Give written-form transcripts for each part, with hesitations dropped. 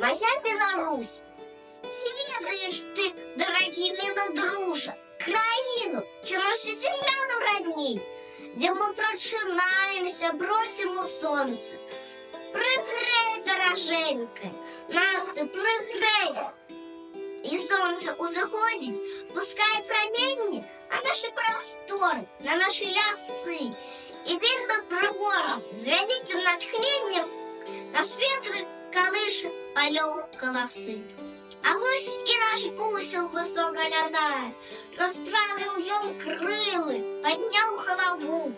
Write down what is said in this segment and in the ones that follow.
моя Беларусь. Ці ведаеш ты, дорогі милы дружа, краіну, чым наша земля нам родней, где мы прочинаемся, бросим у солнца. Пригрей, дороженькая, нас ты пригрей. И солнце узаходить, пускай променни на наши просторы, на наши лясы. И вельми пригожа, з великим натхненнем наш ветры колышет полёў колосы. А вось и наш бусел высоко лятает, расправил ён крылы, поднял голову.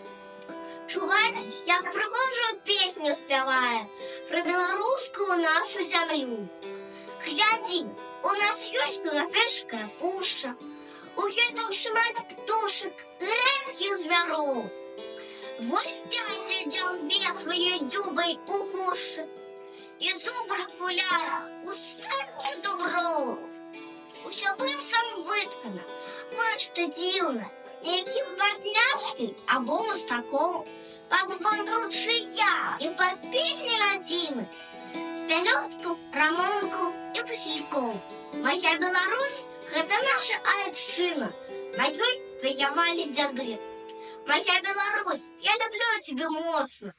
Чуваць, як прыгожую песню спявае про беларускую нашу зямлю. Глядзі, у нас ёсць белафешская пушча, у ёй там шмат птушак, рэдкіх звяроў. Вось дядзя дзялбе сваёй дзюбай у гушы, і зубр гуляе у сэрцы дуброў. Усё быццам выткана, вот што дзіўна, якім партняшкай або мастаком, пад звон ручыя і пад песні радзімы, з пялёсткаў, рамонкаў і васількоў. Моя Беларусь – гэта наша айчына, на ёй ваявалі дзяды. Моя Беларусь, я люблю тебя моцна,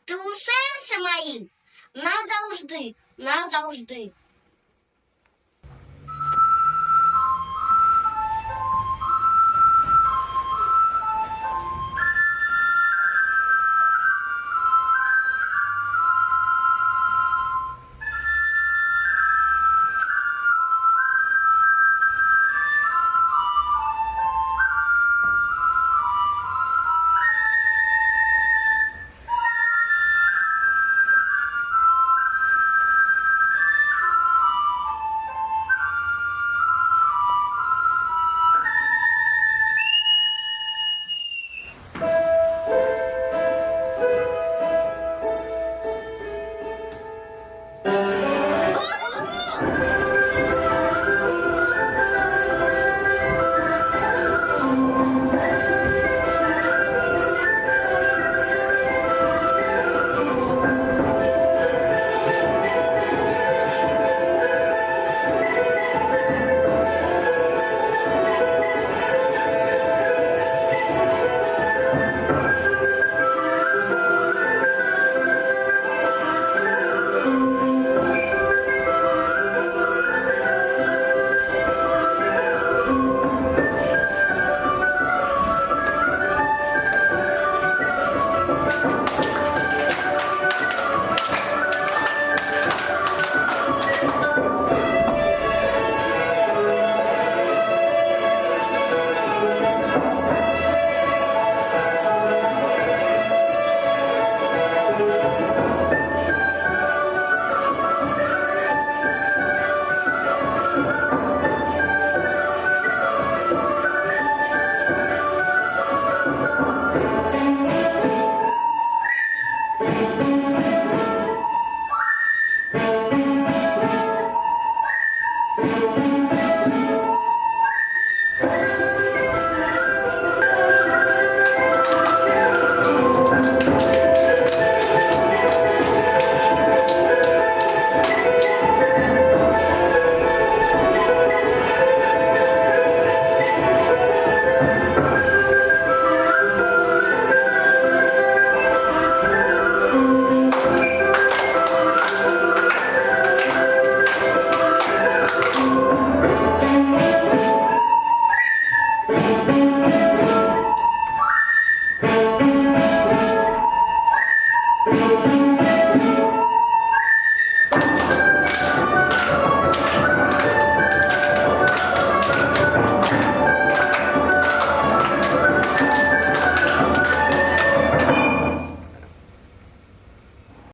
ты ў сэрцы маім назаўжды, назаўжды.